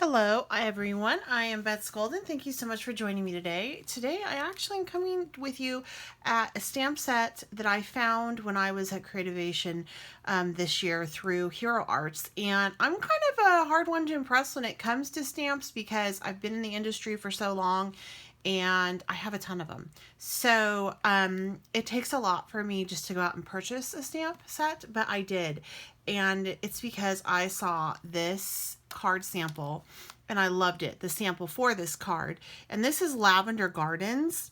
Hello, everyone. I am Beth Golden. Thank you so much for joining me today. Today, I actually am coming with you at a stamp set that I found when I was at Creativation this year through Hero Arts. And I'm kind of a hard one to impress when it comes to stamps because I've been in the industry for so long and I have a ton of them. So it takes a lot for me just to go out and purchase a stamp set, but I did. And it's because I saw this card sample and I loved it, the sample for this card. And this is Lavender Gardens.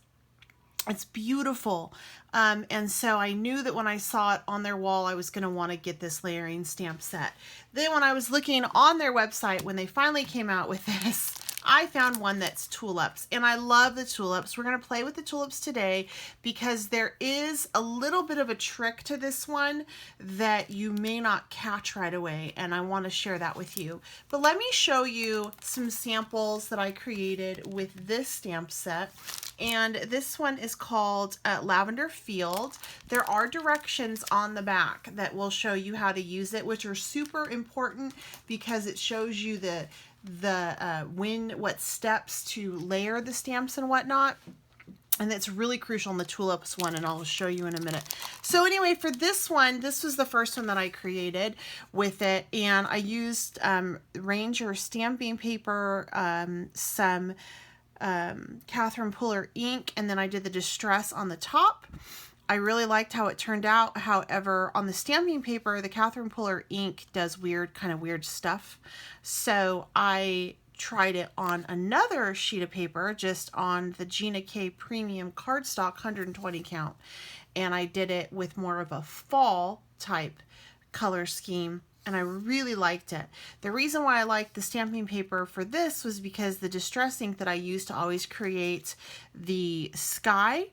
It's beautiful. And so I knew that when I saw it on their wall, I was going to want to get this layering stamp set. Then when I was looking on their website, when they finally came out with this, I found one that's tulips, and I love the tulips. We're going to play with the tulips today because there is a little bit of a trick to this one that you may not catch right away, and I want to share that with you. But let me show you some samples that I created with this stamp set. And this one is called Lavender Field. There are directions on the back that will show you how to use it, which are super important because it shows you what steps to layer the stamps and whatnot. And it's really crucial in the tulips one, and I'll show you in a minute. So anyway, for this one, this was the first one that I created with it, and I used Ranger stamping paper, some Catherine Puller ink, and then I did the distress on the top. I really liked how it turned out. However, on the stamping paper, the Catherine Puller ink does kind of weird stuff. So I tried it on another sheet of paper, just on the Gina K Premium cardstock 120 count. And I did it with more of a fall type color scheme, and I really liked it. The reason why I liked the stamping paper for this was because the distress ink that I used to always create the sky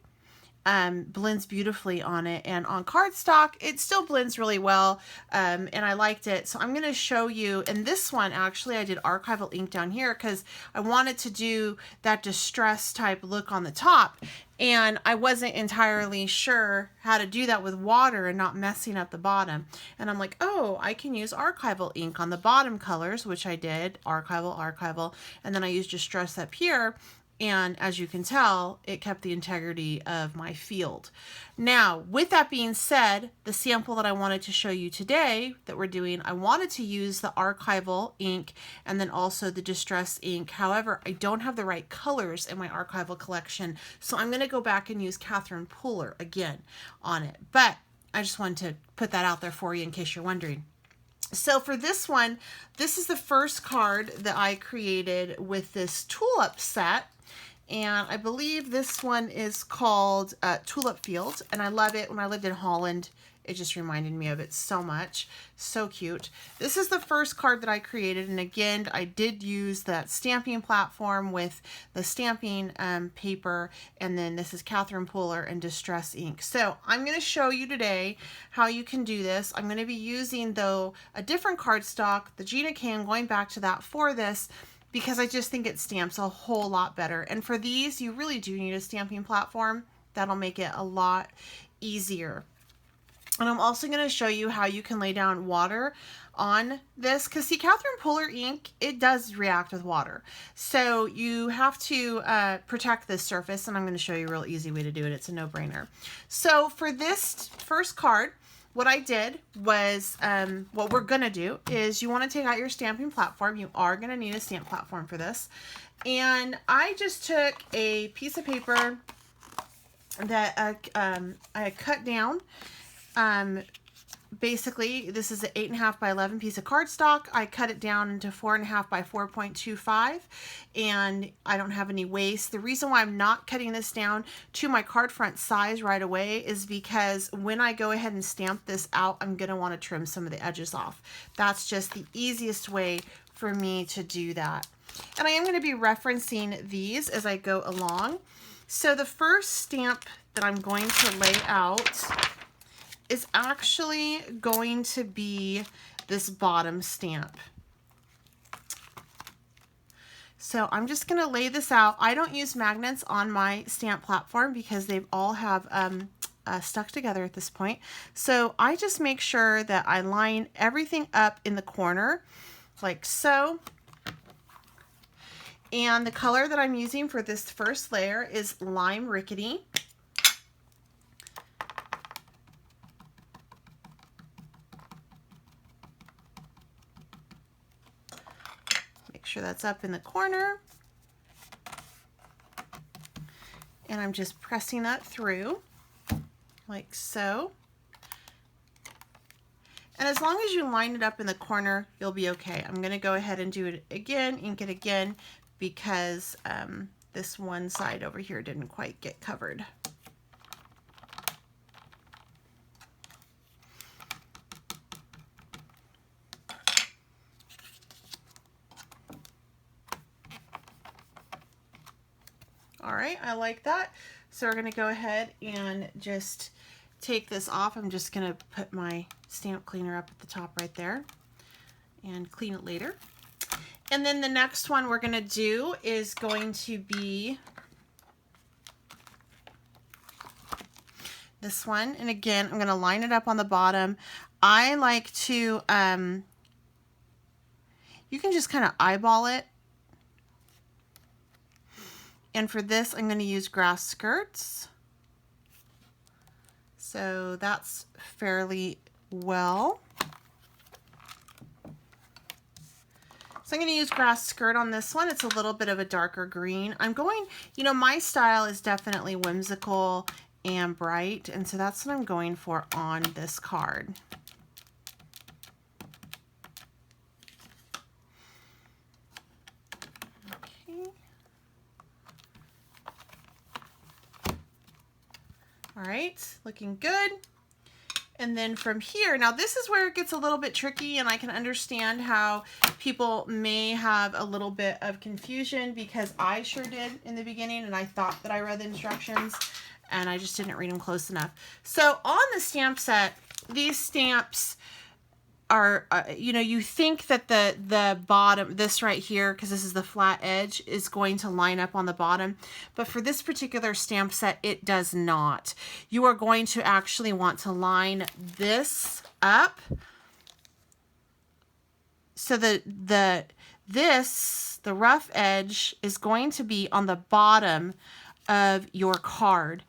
blends beautifully on it, and on cardstock it still blends really well, and I liked it. So I'm going to show you, and this one actually I did archival ink down here because I wanted to do that distress type look on the top, and I wasn't entirely sure how to do that with water and not messing up the bottom. And I'm like, oh, I can use archival ink on the bottom colors, which I did, archival, and then I used distress up here. And as you can tell, it kept the integrity of my field. Now, with that being said, the sample that I wanted to show you today that we're doing, I wanted to use the archival ink and then also the distress ink. However, I don't have the right colors in my archival collection, so I'm going to go back and use Catherine Puller again on it. But I just wanted to put that out there for you in case you're wondering. So for this one, this is the first card that I created with this tulip set. And I believe this one is called Tulip Field. And I love it. When I lived in Holland, it just reminded me of it so much. So cute. This is the first card that I created. And again, I did use that stamping platform with the stamping paper. And then this is Catherine Puller and Distress ink. So I'm going to show you today how you can do this. I'm going to be using, though, a different cardstock, the Gina K. I'm going back to that for this, because I just think it stamps a whole lot better. And for these, you really do need a stamping platform. That'll make it a lot easier. And I'm also going to show you how you can lay down water on this, because see, Catherine Puller ink, it does react with water. So you have to protect this surface, and I'm going to show you a real easy way to do it. It's a no-brainer. So for this first card, what I did was, what we're going to do is you want to take out your stamping platform. You are going to need a stamp platform for this. And I just took a piece of paper that I had cut down. Basically, this is an 8.5 by 11 piece of cardstock. I cut it down into 4.5 by 4.25, and I don't have any waste. The reason why I'm not cutting this down to my card front size right away is because when I go ahead and stamp this out, I'm going to want to trim some of the edges off. That's just the easiest way for me to do that. And I am going to be referencing these as I go along. So the first stamp that I'm going to lay out is actually going to be this bottom stamp. So I'm just going to lay this out. I don't use magnets on my stamp platform because they all have stuck together at this point. So I just make sure that I line everything up in the corner like so. And the color that I'm using for this first layer is Lime Rickety. Make sure that's up in the corner. And I'm just pressing that through like so. And as long as you line it up in the corner, you'll be okay. I'm going to go ahead and do it again, ink it again, because this one side over here didn't quite get covered. All right, I like that. So we're going to go ahead and just take this off. I'm just going to put my stamp cleaner up at the top right there and clean it later. And then the next one we're going to do is going to be this one. And again, I'm going to line it up on the bottom. I like to, you can just kind of eyeball it. And for this, I'm going to use grass skirts. So that's fairly well. So I'm going to use grass skirt on this one. It's a little bit of a darker green. I'm going, you know, my style is definitely whimsical and bright. And so that's what I'm going for on this card. All right, looking good. And then from here, now this is where it gets a little bit tricky, and I can understand how people may have a little bit of confusion, because I sure did in the beginning, and I thought that I read the instructions and I just didn't read them close enough. So on the stamp set, these stamps are, you know, you think that the bottom, this right here, because this is the flat edge, is going to line up on the bottom. But for this particular stamp set, it does not. You are going to actually want to line this up. So the rough edge is going to be on the bottom of your card.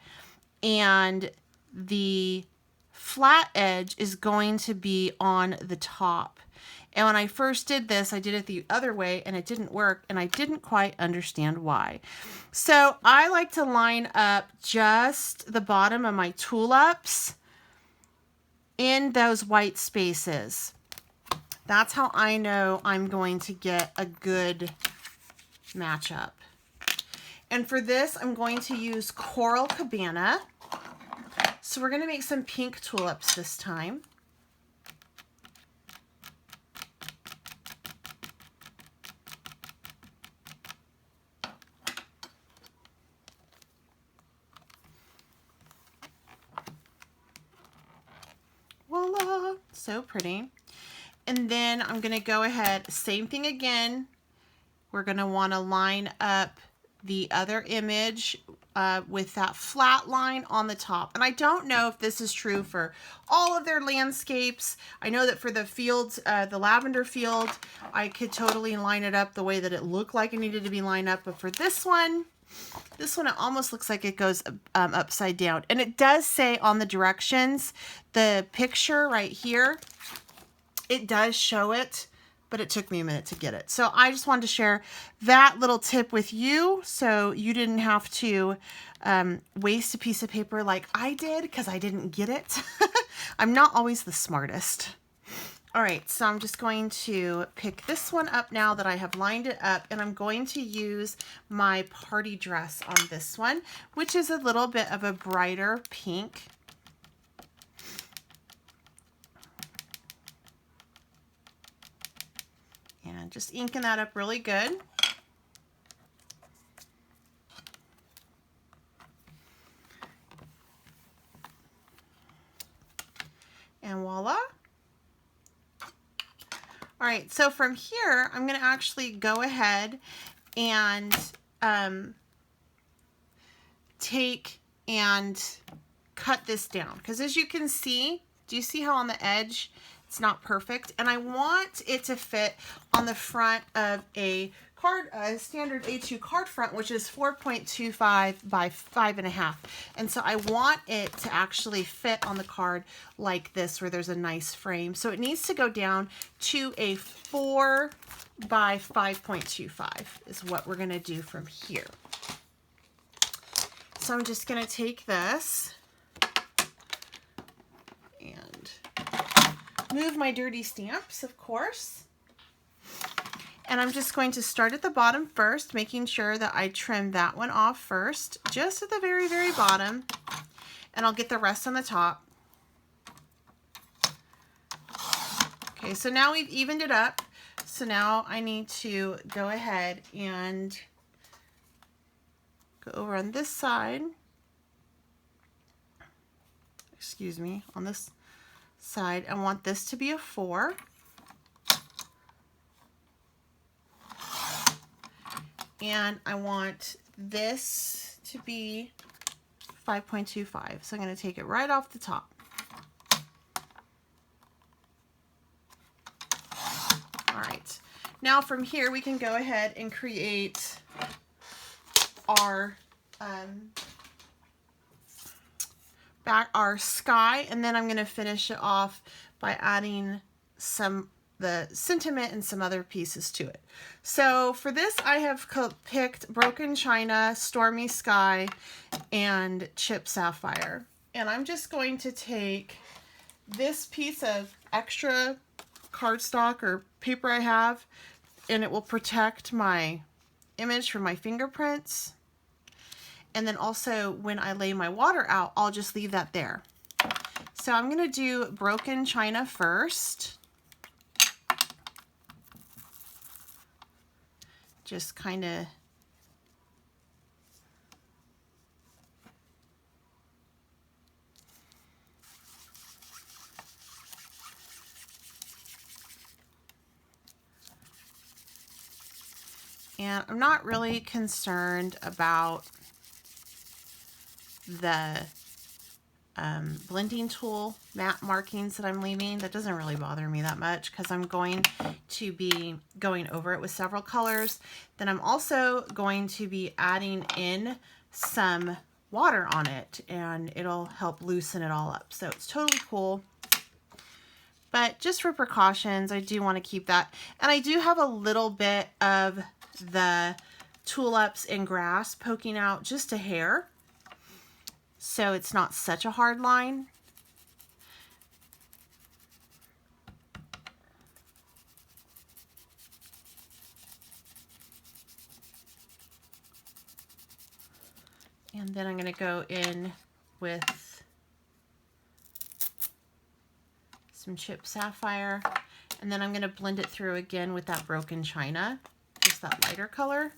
And the flat edge is going to be on the top. And when I first did this, I did it the other way and it didn't work, and I didn't quite understand why. So I like to line up just the bottom of my tulips in those white spaces. That's how I know I'm going to get a good matchup. And for this, I'm going to use Coral Cabana. So we're going to make some pink tulips this time. Voila, so pretty. And then I'm going to go ahead, same thing again. We're going to want to line up the other image with that flat line on the top. And I don't know if this is true for all of their landscapes. I know that for the fields, the lavender field, I could totally line it up the way that it looked like it needed to be lined up. But for this one, it almost looks like it goes upside down. And it does say on the directions, the picture right here, it does show it, but it took me a minute to get it. So I just wanted to share that little tip with you so you didn't have to waste a piece of paper like I did, because I didn't get it. I'm not always the smartest. All right, so I'm just going to pick this one up now that I have lined it up, and I'm going to use my party dress on this one, which is a little bit of a brighter pink. And just inking that up really good. And voila. All right, so from here, I'm going to actually go ahead and take and cut this down. Because as you can see, do you see how on the edge it's not perfect? And I want it to fit on the front of a standard A2 card front, which is 4.25 by 5.5. And so I want it to actually fit on the card like this, where there's a nice frame. So it needs to go down to a 4 by 5.25 is what we're going to do from here. So I'm just going to take this and move my dirty stamps, of course. And I'm just going to start at the bottom first, making sure that I trim that one off first, just at the very, very bottom. And I'll get the rest on the top. Okay, so now we've evened it up. So now I need to go ahead and go over on this side. Excuse me, on this side, I want this to be a 4. And I want this to be 5.25. So I'm going to take it right off the top. All right. Now from here we can go ahead and create our our sky, and then I'm going to finish it off by adding the sentiment and some other pieces to it. So for this I have picked Broken China, Stormy Sky, and Chip Sapphire. And I'm just going to take this piece of extra cardstock or paper I have, and it will protect my image from my fingerprints. And then also when I lay my water out, I'll just leave that there. So I'm going to do Broken China first. Just kind of and I'm not really concerned about the blending tool matte markings that I'm leaving. That doesn't really bother me that much because I'm going to be going over it with several colors. Then I'm also going to be adding in some water on it, and it'll help loosen it all up. So it's totally cool. But just for precautions, I do want to keep that. And I do have a little bit of the tulips and grass poking out, just a hair. So it's not such a hard line. And then I'm going to go in with some Chip Sapphire. And then I'm going to blend it through again with that Broken China, just that lighter color.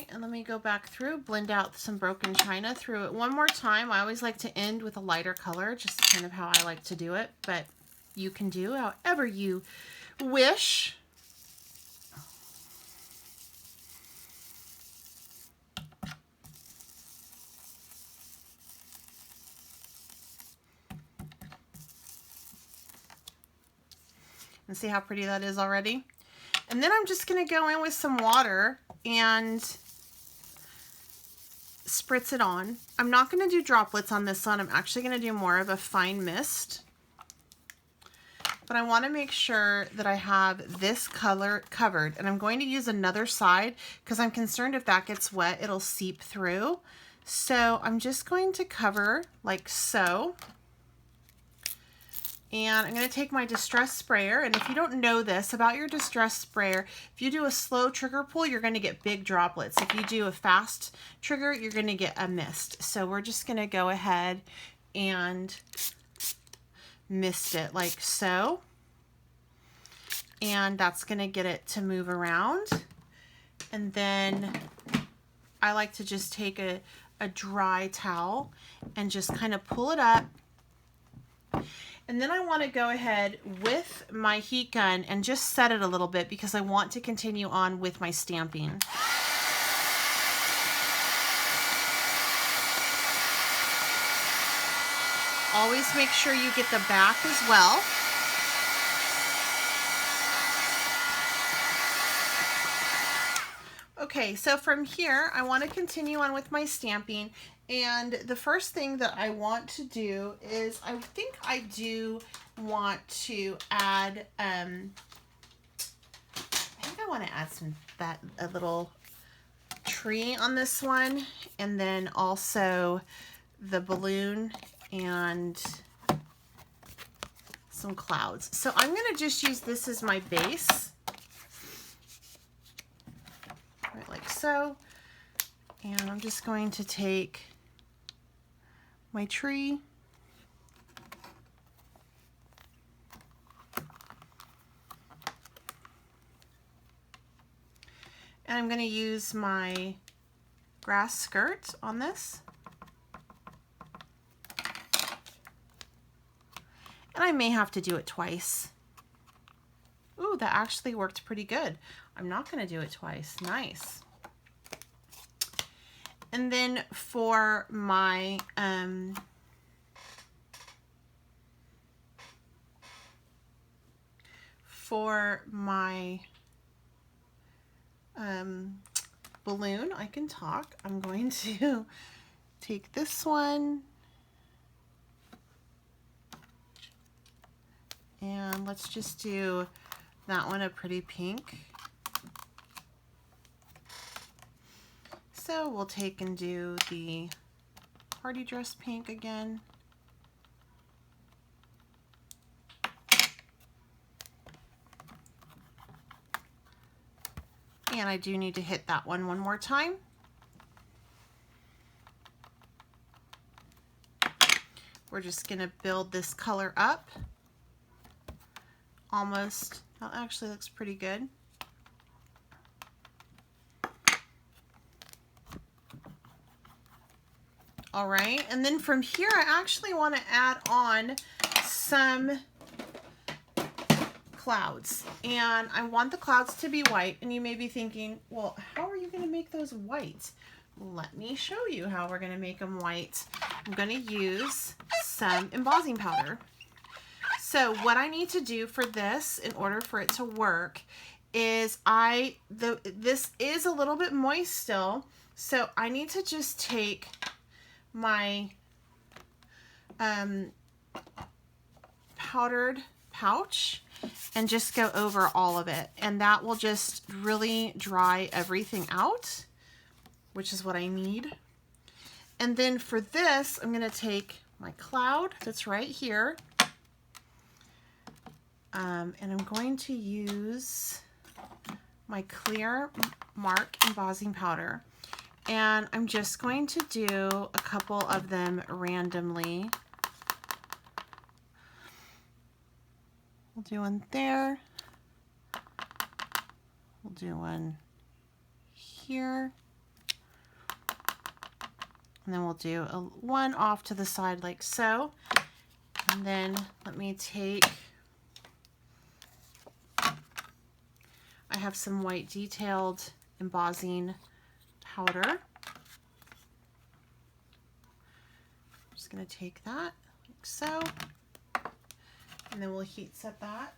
And let me go back through, blend out some Broken China through it one more time. I always like to end with a lighter color, just kind of how I like to do it, but you can do however you wish. And see how pretty that is already? And then I'm just going to go in with some water and spritz it on. I'm not going to do droplets on this one. I'm actually going to do more of a fine mist. But I want to make sure that I have this color covered. And I'm going to use another side because I'm concerned if that gets wet, it'll seep through. So I'm just going to cover like so. And I'm going to take my distress sprayer, and if you don't know this about your distress sprayer, if you do a slow trigger pull, you're going to get big droplets. If you do a fast trigger, you're going to get a mist. So we're just going to go ahead and mist it like so. And that's going to get it to move around. And then I like to just take a dry towel and just kind of pull it up. And then I want to go ahead with my heat gun and just set it a little bit because I want to continue on with my stamping. Always make sure you get the back as well. Okay, so from here, I want to continue on with my stamping. And the first thing that I want to do is, I think I do want to add, I think I want to add a little tree on this one, and then also the balloon and some clouds. So I'm going to just use this as my base, right, like so. And I'm just going to take my tree, and I'm going to use my grass skirt on this. And I may have to do it twice. Ooh, that actually worked pretty good. I'm not going to do it twice. Nice. And then for my balloon, I can talk. I'm going to take this one, and let's just do that one a pretty pink. So we'll take and do the party dress pink again. And I do need to hit that one more time. We're just going to build this color up. Almost, that actually looks pretty good. All right, and then from here, I actually want to add on some clouds, and I want the clouds to be white. And you may be thinking, well, how are you going to make those white? Let me show you how we're going to make them white. I'm going to use some embossing powder. So what I need to do for this, in order for it to work, is this is a little bit moist still, so I need to just take my powdered pouch and just go over all of it, and that will just really dry everything out, which is what I need. And then for this, I'm going to take my cloud that's right here, and I'm going to use my clear mark embossing powder, and I'm just going to do a couple of them randomly. We'll do one there. We'll do one here. And then we'll do one off to the side like so. And then let me take, I have some white detailed embossing powder. I'm just going to take that like so. And then we'll heat set that.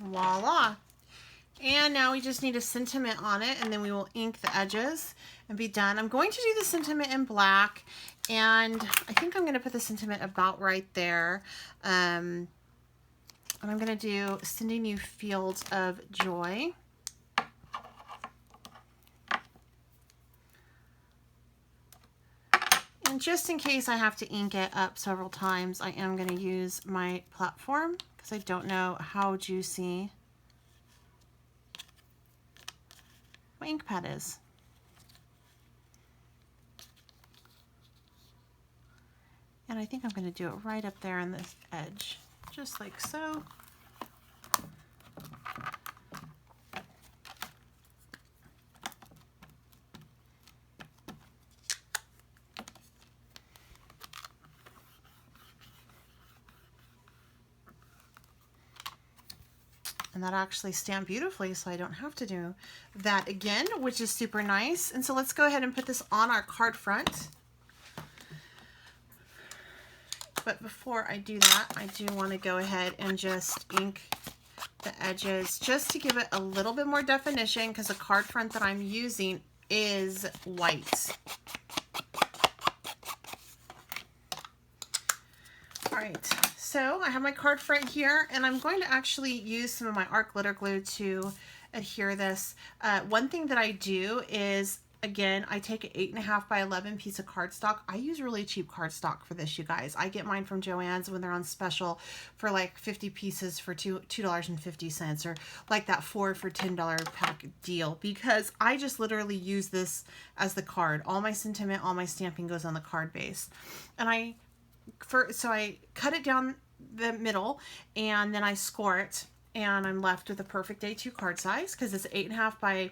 Voila. And now we just need a sentiment on it, and then we will ink the edges and be done. I'm going to do the sentiment in black, And I think I'm going to put the sentiment about right there. And I'm going to do Sending You Fields of Joy. And just in case I have to ink it up several times, I am going to use my platform because I don't know how juicy my ink pad is. And I think I'm going to do it right up there on this edge, just like so. And that actually stamped beautifully, so I don't have to do that again, which is super nice. And so let's go ahead and put this on our card front. But before I do that, I do want to go ahead and just ink the edges just to give it a little bit more definition, because the card front that I'm using is white. All right, so I have my card front here, and I'm going to actually use some of my art glitter glue to adhere this. One thing that I do is, again, I take an 8.5 by 11 piece of cardstock. I use really cheap cardstock for this, you guys. I get mine from Joann's when they're on special for like 50 pieces for $2.50, or like that 4 for $10 pack deal, because I just literally use this as the card. All my sentiment, all my stamping goes on the card base. And so I cut it down the middle, and then I score it, and I'm left with a perfect A2 card size, because it's 8.5 by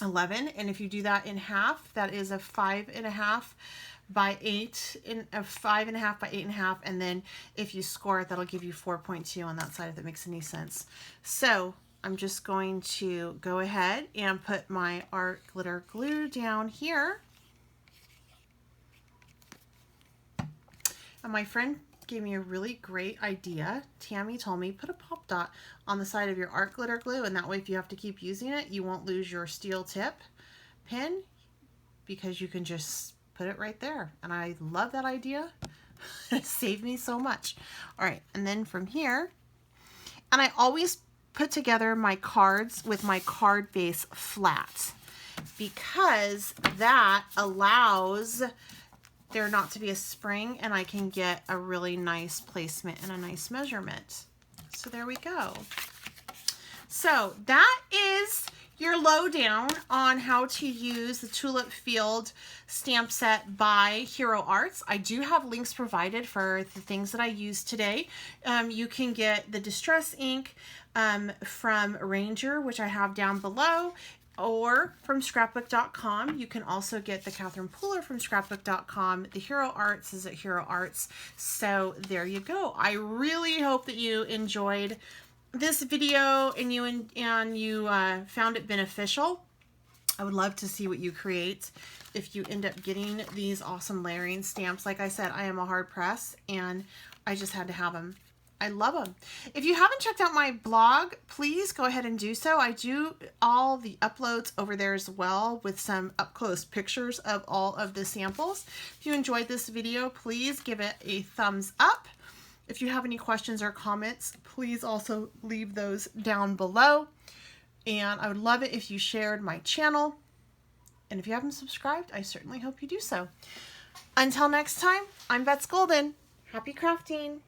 11, and if you do that in half, that is a 5.5 by 8, a 5.5 by 8.5, and then if you score it, that'll give you 4.2 on that side, if that makes any sense. So I'm just going to go ahead and put my art glitter glue down here. And my friend gave me a really great idea. Tammy told me, put a pop dot on the side of your art glitter glue, and that way if you have to keep using it, you won't lose your steel tip pin, because you can just put it right there. And I love that idea. It saved me so much. All right, and then from here, and I always put together my cards with my card base flat, because that allows there not to be a spring, and I can get a really nice placement and a nice measurement. So there we go. So that is your lowdown on how to use the Tulip Field stamp set by Hero Arts. I do have links provided for the things that I used today. You can get the Distress ink from Ranger, which I have down below, or from scrapbook.com. You can also get the Catherine Pooler from scrapbook.com. The Hero Arts is at Hero Arts. So there you go. I really hope that you enjoyed this video and you found it beneficial. I would love to see what you create if you end up getting these awesome layering stamps. Like I said, I am a hard press, and I just had to have them. I love them. If you haven't checked out my blog, please go ahead and do so. I do all the uploads over there as well, with some up-close pictures of all of the samples. If you enjoyed this video, please give it a thumbs up. If you have any questions or comments, please also leave those down below. And I would love it if you shared my channel. And if you haven't subscribed, I certainly hope you do so. Until next time, I'm Bets Golden. Happy crafting!